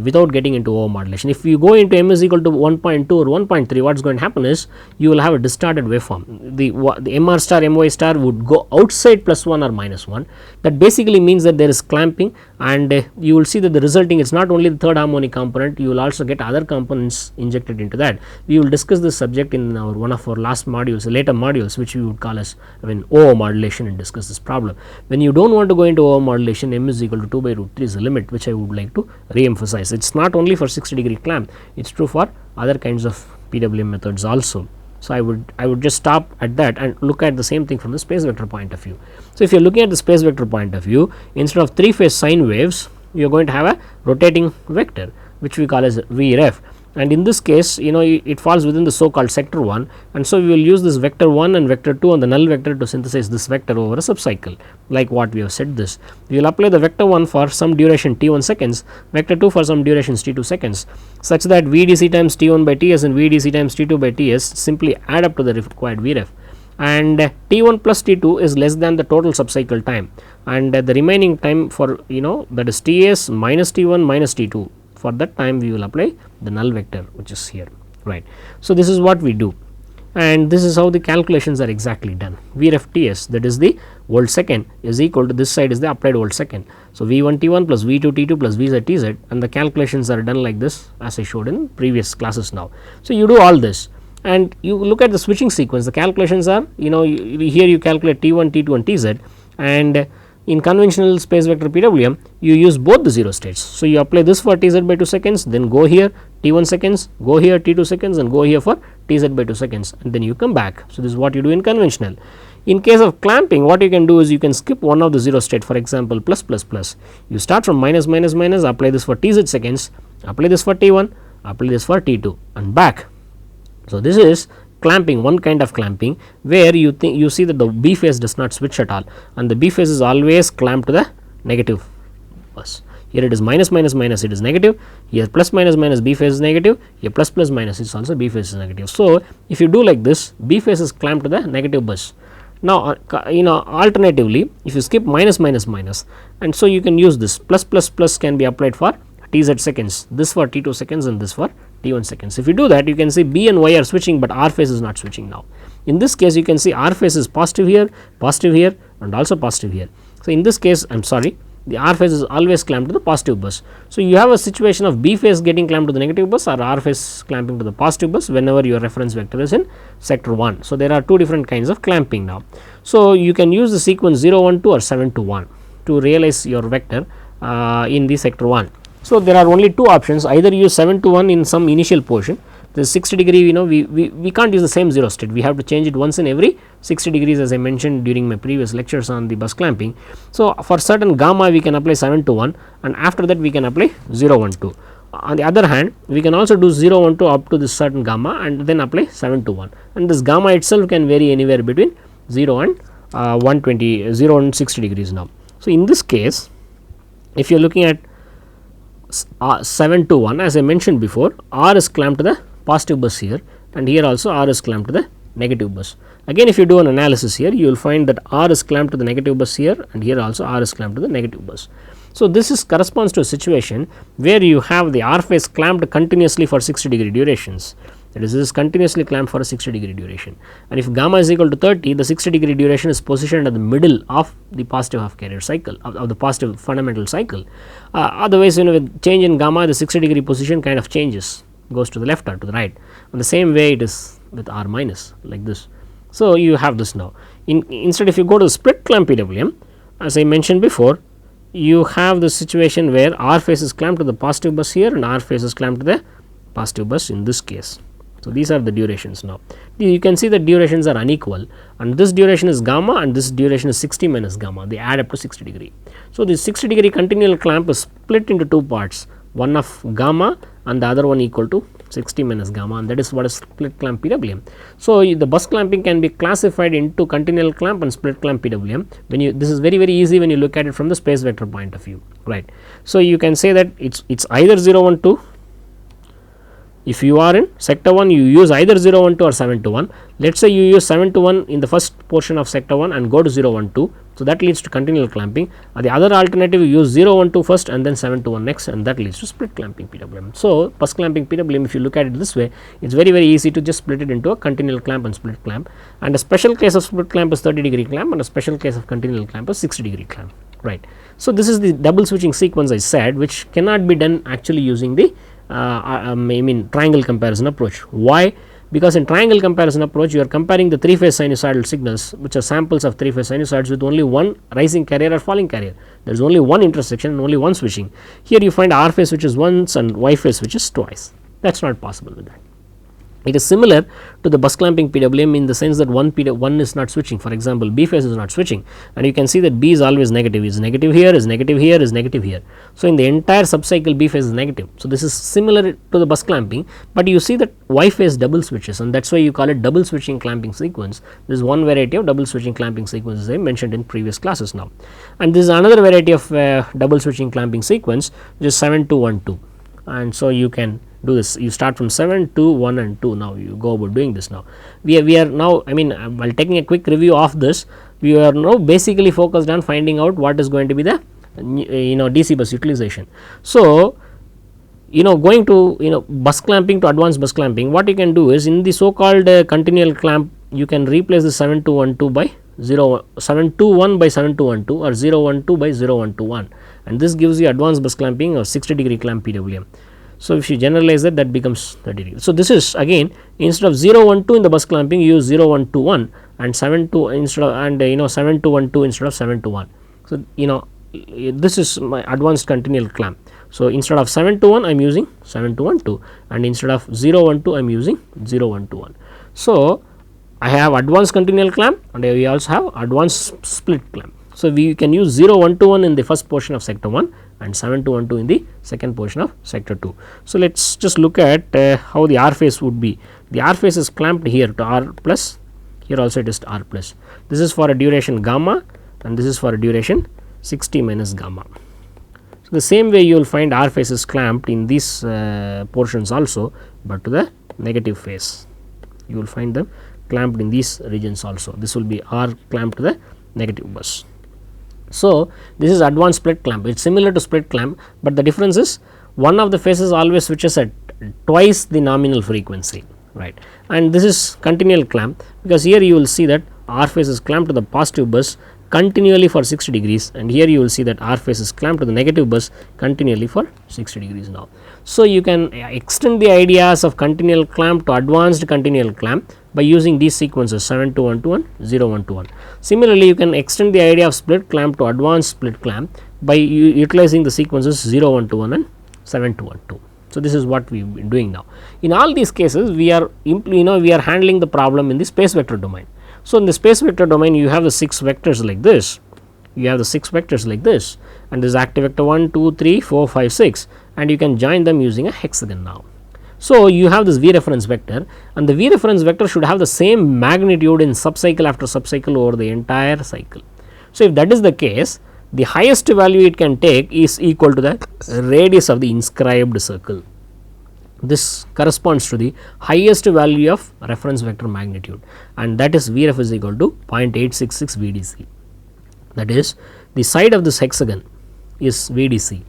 without getting into over-modulation. If you go into m is equal to 1.2 or 1.3, what is going to happen is you will have a distorted waveform. The MR star, MY star would go outside plus 1 or minus 1. That basically means that there is clamping, and you will see that the resulting, it is not only the third harmonic component, you will also get other components injected into that. We will discuss this subject in one of our last modules, later modules, which we would call as over modulation, and discuss this problem. When you do not want to go into over modulation, m is equal to 2 by root 3 is the limit, which I would like to re-emphasize. It is not only for 60 degree clamp, it is true for other kinds of PWM methods also. So, I would just stop at that and look at the same thing from the space vector point of view. So, if you are looking at the space vector point of view, instead of 3 phase sine waves, you are going to have a rotating vector which we call as Vref. And in this case, it falls within the so called sector 1, and so we will use this vector 1 and vector 2 on the null vector to synthesize this vector over a subcycle, like what we have said this. We will apply the vector 1 for some duration t1 seconds, vector 2 for some durations t2 seconds, such that VDC times t1 by ts and VDC times t2 by ts simply add up to the required Vref, and t1 plus t2 is less than the total subcycle time, and the remaining time for that is ts minus t1 minus t2 for that time we will apply the null vector which is here, right. So, this is what we do, and this is how the calculations are exactly done. Vref Ts, that is the volt second, is equal to this side is the applied volt second. So, V1 T1 plus V2 T2 plus Vz Tz, and the calculations are done like this as I showed in previous classes now. So, you do all this and you look at the switching sequence, the calculations are, here you calculate T1, T2 and Tz, and in conventional space vector PWM you use both the 0 states. So, you apply this for Tz by 2 seconds, then go here T1 seconds, go here T2 seconds and go here for Tz by 2 seconds, and then you come back. So, this is what you do in conventional. In case of clamping, what you can do is you can skip one of the 0 state, for example plus plus plus, you start from minus minus minus, apply this for Tz seconds, apply this for T1, apply this for T2 and back. So, this is clamping, one kind of clamping where you see that the B phase does not switch at all, and the B phase is always clamped to the negative bus. Here it is minus minus minus, it is negative, here plus minus minus, B phase is negative, here plus plus minus is also B phase is negative. So, if you do like this, B phase is clamped to the negative bus. Now, alternatively if you skip minus minus minus, and so you can use this plus plus plus can be applied for Tz seconds, this for T2 seconds and this for T1 seconds. If you do that, you can see B and Y are switching, but R phase is not switching now. In this case, you can see R phase is positive here and also positive here. So, in this case I am sorry, the R phase is always clamped to the positive bus. So, you have a situation of B phase getting clamped to the negative bus or R phase clamping to the positive bus whenever your reference vector is in sector 1. So, there are two different kinds of clamping now. So, you can use the sequence 0 1 2 or 7 to 1 to realize your vector in the sector 1. So, there are only two options, either use 7 to 1 in some initial portion, the 60 degree, we can't use the same 0 state, we have to change it once in every 60 degrees, as I mentioned during my previous lectures on the bus clamping. So, for certain gamma we can apply 7 to 1 and after that we can apply 0 1 2. On the other hand, we can also do 0 1 2 up to this certain gamma and then apply 7 to 1, and this gamma itself can vary anywhere between 0 and 120, 0 and 60 degrees now. So, in this case, if you are looking at 7 to 1, as I mentioned before, R is clamped to the positive bus here, and here also R is clamped to the negative bus. Again, if you do an analysis here, you will find that R is clamped to the negative bus here, and here also R is clamped to the negative bus. So, this is corresponds to a situation where you have the R phase clamped continuously for 60 degree durations. That is, this is continuously clamped for a 60 degree duration, and if gamma is equal to 30, the 60 degree duration is positioned at the middle of the positive half carrier cycle of the positive fundamental cycle. Otherwise, with change in gamma, the 60 degree position kind of changes, goes to the left or to the right, and the same way it is with R minus like this. So, you have this now. Instead, if you go to the split clamp PWM, as I mentioned before, you have the situation where R phase is clamped to the positive bus here and R phase is clamped to the positive bus in this case. So, these are the durations now. You can see the durations are unequal, and this duration is gamma and this duration is 60 minus gamma, they add up to 60 degree. So, the 60 degree continual clamp is split into two parts, one of gamma and the other one equal to 60 minus gamma, and that is what is split clamp PWM. So, the bus clamping can be classified into continual clamp and split clamp PWM. This is very easy when you look at it from the space vector point of view, right. So, you can say that it's either 0 1 2. If you are in sector 1, you use either 0 1 2 or 7 to 1. Let us say you use 7 to 1 in the first portion of sector 1 and go to 0 1 2. So, that leads to continual clamping. The other alternative, you use 0 1 2 first and then 7 to 1 next, and that leads to split clamping PWM. So, bus clamping PWM, if you look at it this way, it is very easy to just split it into a continual clamp and split clamp, and a special case of split clamp is 30 degree clamp and a special case of continual clamp is 60 degree clamp, right. So, this is the double switching sequence I said, which cannot be done actually using the triangle comparison approach. Why? Because in triangle comparison approach, you are comparing the 3 phase sinusoidal signals, which are samples of 3 phase sinusoids with only one rising carrier or falling carrier. There is only one intersection and only one switching. Here you find R phase switches once and Y phase switches twice. That is not possible with that. It is similar to the bus clamping PWM in the sense that one is not switching. For example, B phase is not switching, and you can see that B is always negative, is negative here, is negative here, is negative here. So, in the entire subcycle B phase is negative. So, this is similar to the bus clamping, but you see that Y phase double switches, and that is why you call it double switching clamping sequence. This is one variety of double switching clamping sequence, as I mentioned in previous classes now. And this is another variety of double switching clamping sequence, which is 7 2 1 2, and so you can do this. You start from 7 2 1 and 2. Now, you go about doing this now. We are now, while taking a quick review of this, we are now basically focused on finding out what is going to be the DC bus utilization. So, going to bus clamping to advanced bus clamping, what you can do is in the so called continual clamp you can replace the 7212 by 721 by 7212 or 012 by 0121, and this gives you advanced bus clamping or 60 degree clamp PWM. So, if you generalize that, that becomes 30 degree. So, this is again instead of 012 in the bus clamping you use 0121 and 72 instead of 7212 instead of 721. So, this is my advanced continual clamp. So, instead of 721 I am using 7212 and instead of 012 I am using 0121. So, I have advanced continual clamp and we also have advanced split clamp. So, we can use 0121 in the first portion of sector 1 and 7212 in the second portion of sector 2. So, let us just look at how the R phase would be. The R phase is clamped here to R plus, here also it is R plus. This is for a duration gamma and this is for a duration 60 minus gamma. So, the same way you will find R phase is clamped in these portions also, but to the negative phase you will find them clamped in these regions also. This will be R clamped to the negative bus. So, this is advanced split clamp, it is similar to split clamp, but the difference is one of the phases always switches at twice the nominal frequency, right, and this is continual clamp, because here you will see that R phase is clamped to the positive bus continually for 60 degrees, and here you will see that R phase is clamped to the negative bus continually for 60 degrees now. So, you can extend the ideas of continual clamp to advanced continual clamp by using these sequences 7212 and 0121. Similarly, you can extend the idea of split clamp to advanced split clamp by utilizing the sequences 0121 and 7212. So, this is what we have been doing now. In all these cases, we are we are handling the problem in the space vector domain. So, in the space vector domain you have the 6 vectors like this, and this is active vector 1, 2, 3, 4, 5, 6, and you can join them using a hexagon now. So, you have this V reference vector, and the V reference vector should have the same magnitude in subcycle after subcycle over the entire cycle. So, if that is the case, the highest value it can take is equal to the radius of the inscribed circle. This corresponds to the highest value of reference vector magnitude, and that is Vref is equal to 0.866 VDC. That is, the side of this hexagon is VDC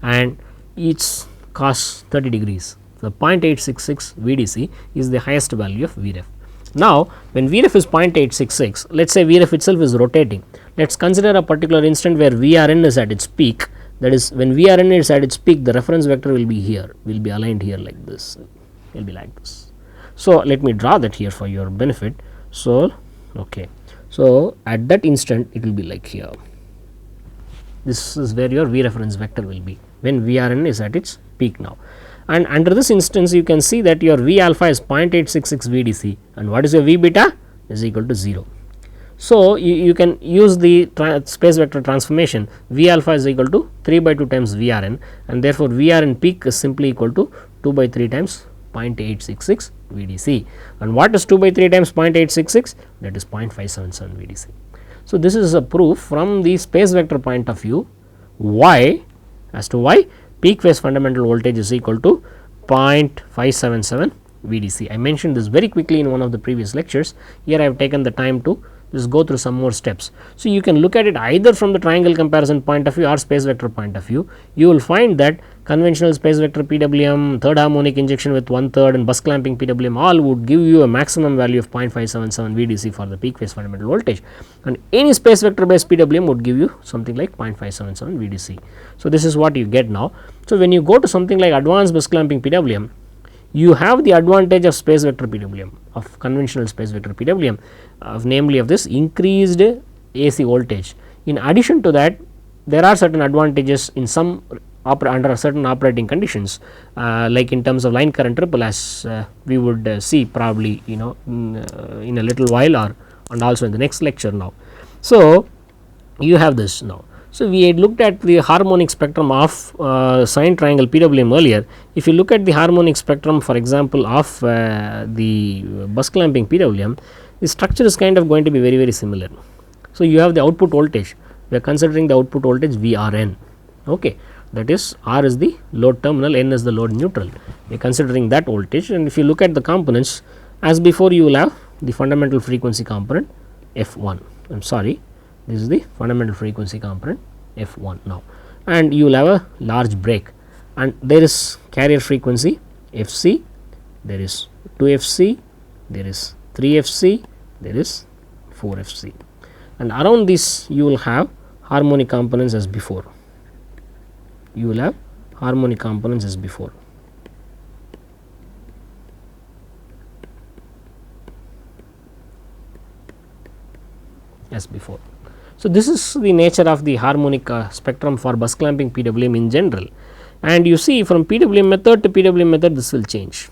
and its cos 30 degrees. The 0.866 VDC is the highest value of Vref. Now, when Vref is 0.866, let us say Vref itself is rotating. Let us consider a particular instant where Vrn is at its peak. That is, when Vrn is at its peak, the reference vector will be here, will be aligned here like this, will be like this. So, let me draw that here for your benefit. So, okay. So, at that instant it will be like here. This is where your V reference vector will be when Vrn is at its peak now. And under this instance you can see that your V alpha is 0.866 VDC, and what is your V beta is equal to 0. So, you can use the space vector transformation. V alpha is equal to 3 by 2 times Vrn, and therefore, Vrn peak is simply equal to 2 by 3 times 0.866 VDC, and what is 2 by 3 times 0.866? That is 0.577 VDC. So, this is a proof from the space vector point of view why peak phase fundamental voltage is equal to 0.577 VDC. I mentioned this very quickly in one of the previous lectures. Here I have taken the time to just go through some more steps. So, you can look at it either from the triangle comparison point of view or space vector point of view. You will find that conventional space vector PWM, third harmonic injection with 1/3 and bus clamping PWM all would give you a maximum value of 0.577 VDC for the peak phase fundamental voltage, and any space vector based PWM would give you something like 0.577 VDC. So, this is what you get now. So, when you go to something like advanced bus clamping PWM, you have the advantage of space vector PWM, of conventional space vector PWM, namely of this increased AC voltage. In addition to that, there are certain advantages in some under certain operating conditions, like in terms of line current ripple, as we would see probably in a little while, or and also in the next lecture now. So, you have this now. So, we had looked at the harmonic spectrum of sine triangle PWM earlier. If you look at the harmonic spectrum, for example, of the bus clamping PWM, the structure is kind of going to be very similar. So, you have the output voltage, we are considering the output voltage Vrn, okay. That is, R is the load terminal, N is the load neutral. We are considering that voltage, and if you look at the components, as before you will have the fundamental frequency component F1, I am sorry, this is the fundamental frequency component F1 now, and you will have a large break, and there is carrier frequency Fc, there is 2 Fc, there is 3 Fc, there is 4 Fc, and around this you will have harmonic components as before. You will have harmonic components as before. As before. So, this is the nature of the harmonic spectrum for bus clamping PWM in general, and you see from PWM method to PWM method this will change.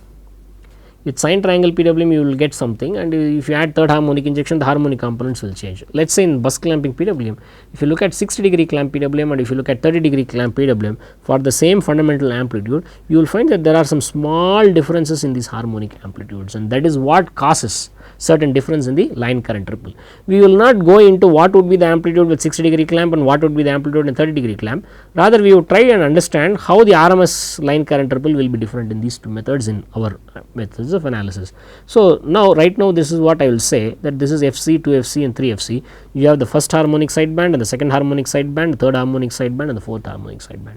With sine triangle PWM you will get something, and if you add third harmonic injection the harmonic components will change. Let us say in bus clamping PWM, if you look at 60° clamp PWM and if you look at 30° clamp PWM, for the same fundamental amplitude you will find that there are some small differences in these harmonic amplitudes, and that is what causes certain difference in the line current ripple. We will not go into what would be the amplitude with 60° clamp and what would be the amplitude in 30° clamp, rather we would try and understand how the RMS line current ripple will be different in these two methods in our methods of analysis. So, now right now this is what I will say, that this is Fc, 2 Fc and 3 Fc. You have the first harmonic sideband and the second harmonic sideband, the third harmonic sideband and the fourth harmonic sideband.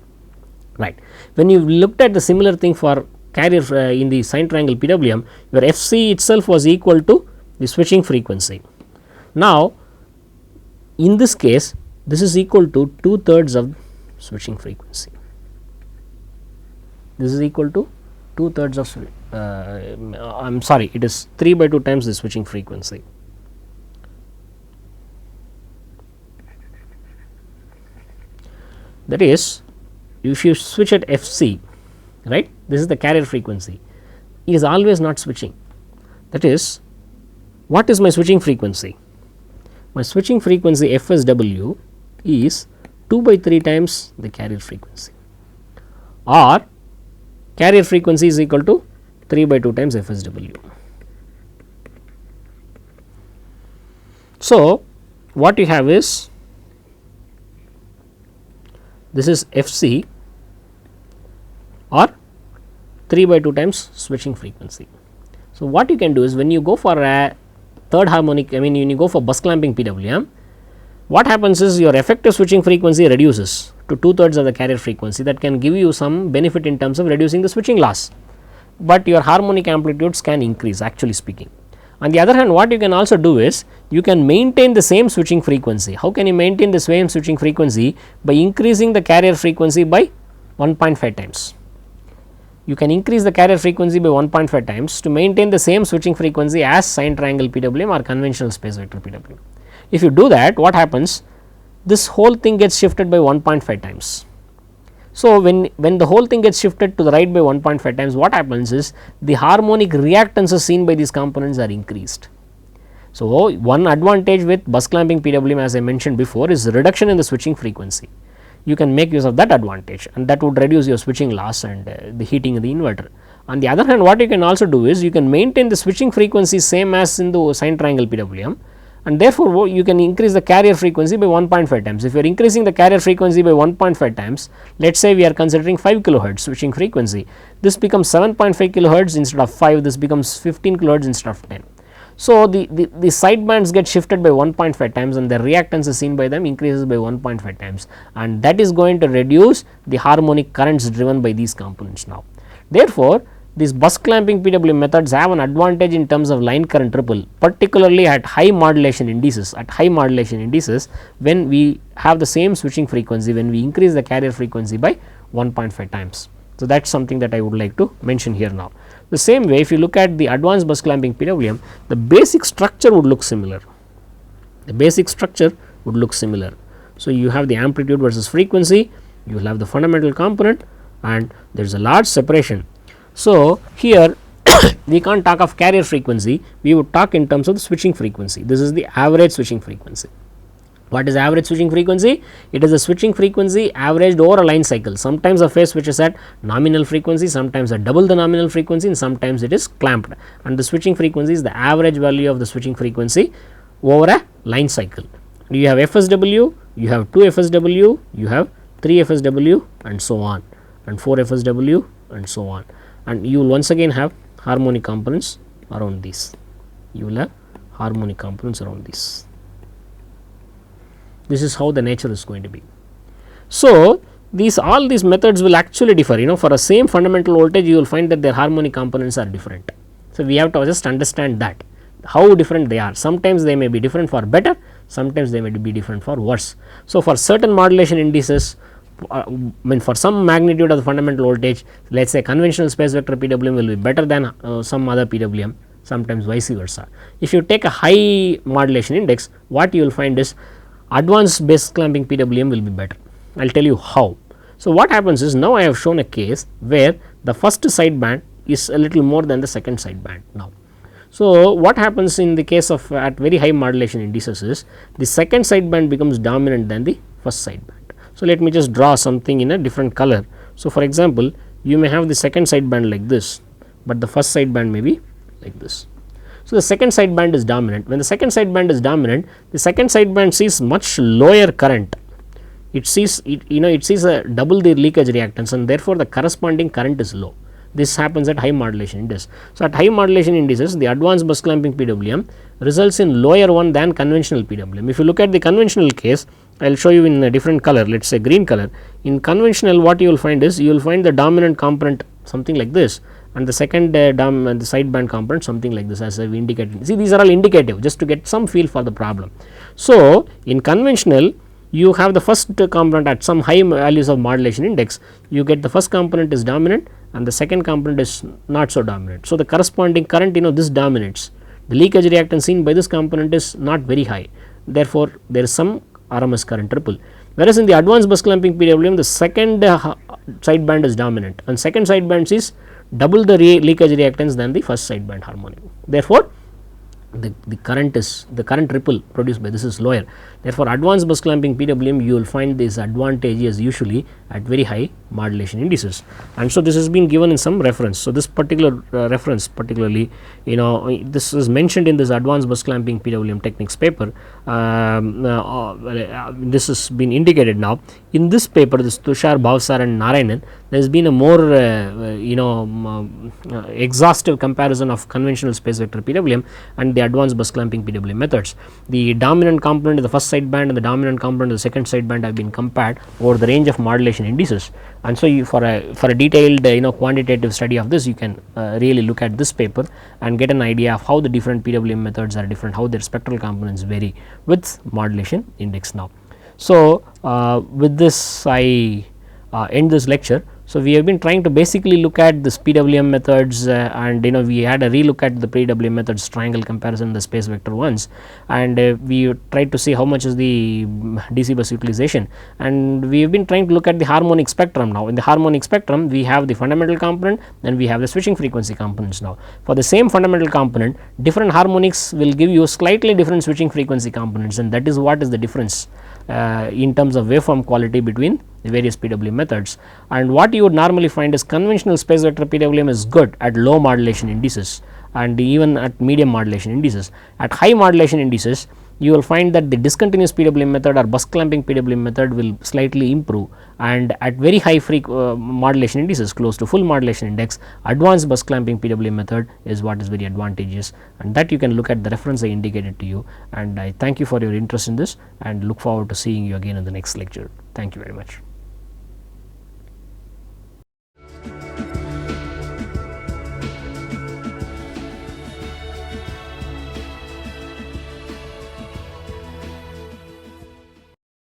Right. When you looked at the similar thing for carrier in the sine triangle PWM, your Fc itself was equal to the switching frequency. Now, in this case this is equal to 2/3 of switching frequency. This is equal to 2/3 of I am sorry, it is 3/2 times the switching frequency. That is, if you switch at Fc, right, this is the carrier frequency, it is always not switching. That is, what is my switching frequency? My switching frequency FSW is 2/3 times the carrier frequency, or carrier frequency is equal to 3/2 times FSW. So, what you have is, this is Fc or 3/2 times switching frequency. So, what you can do is, when you go for a third harmonic, I mean when you go for bus clamping PWM, what happens is your effective switching frequency reduces to 2/3 of the carrier frequency. That can give you some benefit in terms of reducing the switching loss, but your harmonic amplitudes can increase, actually speaking. On the other hand, what you can also do is, you can maintain the same switching frequency. How can you maintain the same switching frequency? By increasing the carrier frequency by 1.5 times. You can increase the carrier frequency by 1.5 times to maintain the same switching frequency as sine triangle PWM or conventional space vector PWM. If you do that, what happens? This whole thing gets shifted by 1.5 times. So, when the whole thing gets shifted to the right by 1.5 times, what happens is, the harmonic reactances seen by these components are increased. So, one advantage with bus clamping PWM, as I mentioned before, is reduction in the switching frequency. You can make use of that advantage, and that would reduce your switching loss and the heating of the inverter. On the other hand, what you can also do is, you can maintain the switching frequency same as in the sine triangle PWM, and therefore, you can increase the carrier frequency by 1.5 times. If you are increasing the carrier frequency by 1.5 times, let us say we are considering 5 kilohertz switching frequency, this becomes 7.5 kilohertz instead of 5, this becomes 15 kilohertz instead of 10. So, the sidebands get shifted by 1.5 times and the reactance is seen by them increases by 1.5 times, and that is going to reduce the harmonic currents driven by these components now. Therefore, these bus clamping PWM methods have an advantage in terms of line current ripple, particularly at high modulation indices. At high modulation indices, when we have the same switching frequency, when we increase the carrier frequency by 1.5 times. So, that is something that I would like to mention here now. The same way, if you look at the advanced bus clamping PWM, the basic structure would look similar. The basic structure would look similar. So, you have the amplitude versus frequency, you will have the fundamental component, and there is a large separation. So, here we can't talk of carrier frequency, we would talk in terms of the switching frequency. This is the average switching frequency. What is average switching frequency? It is the switching frequency averaged over a line cycle. Sometimes a phase switches at nominal frequency, sometimes at double the nominal frequency, and sometimes it is clamped, and the switching frequency is the average value of the switching frequency over a line cycle. You have FSW, you have 2 FSW, you have 3 FSW and so on, and 4 FSW and so on, and you will once again have harmonic components around these. You will have harmonic components around these. This is how the nature is going to be. So, these all these methods will actually differ, for a same fundamental voltage you will find that their harmonic components are different. So, we have to just understand that how different they are. Sometimes they may be different for better, sometimes they may be different for worse. So, for certain modulation indices, for some magnitude of the fundamental voltage, let us say conventional space vector PWM will be better than some other PWM, sometimes vice versa. If you take a high modulation index, what you will find is advanced base clamping PWM will be better. I will tell you how. So, what happens is, now I have shown a case where the first sideband is a little more than the second sideband now. So, what happens in the case of at very high modulation indices is the second sideband becomes dominant than the first sideband. So, let me just draw something in a different color. So, for example, you may have the second sideband like this, but the first sideband may be like this. So, the second sideband is dominant. When the second sideband is dominant, the second sideband sees much lower current. It sees it sees a double the leakage reactance, and therefore, the corresponding current is low. This happens at high modulation index. So, at high modulation indices, the advanced bus clamping PWM results in lower one than conventional PWM. If you look at the conventional case, I will show you in a different color, let us say green color. In conventional, what you will find is, you will find the dominant component something like this, and the second the sideband component something like this, as I have indicated. See, these are all indicative, just to get some feel for the problem. So, in conventional, you have the first component at some high values of modulation index, you get the first component is dominant and the second component is not so dominant. So, the corresponding current, this dominates. The leakage reactance seen by this component is not very high, therefore, there is some RMS current ripple. Whereas, in the advanced bus clamping PWM, the second sideband is dominant, and second sideband is double the leakage reactance than the first sideband harmonic. Therefore, the current ripple produced by this is lower. Therefore, advanced bus clamping PWM, you will find this advantageous usually at very high modulation indices, and so this has been given in some reference. So, this particular reference particularly, this is mentioned in this advanced bus clamping PWM techniques paper. This has been indicated now in this paper, this Tushar, Bhavsar and Narayanan. There has been a more exhaustive comparison of conventional space vector PWM and the advanced bus clamping PWM methods. The dominant component of the first sideband and the dominant component of the second sideband have been compared over the range of modulation indices, and so for a detailed quantitative study of this, you can really look at this paper and get an idea of how the different PWM methods are different, how their spectral components vary with modulation index now. So, with this I end this lecture. So, we have been trying to basically look at this PWM methods and we had a relook at the PWM methods triangle comparison, the space vector ones, and we tried to see how much is the DC bus utilization, and we have been trying to look at the harmonic spectrum now. In the harmonic spectrum, we have the fundamental component and we have the switching frequency components now. For the same fundamental component, different harmonics will give you slightly different switching frequency components, and that is what is the difference in terms of waveform quality between the various PWM methods. And what you would normally find is conventional space vector PWM is good at low modulation indices and even at medium modulation indices. At high modulation indices, you will find that the discontinuous PWM method or bus clamping PWM method will slightly improve, and at very high modulation indices close to full modulation index, advanced bus clamping PWM method is what is very advantageous, and that you can look at the reference I indicated to you. And I thank you for your interest in this and look forward to seeing you again in the next lecture. Thank you very much.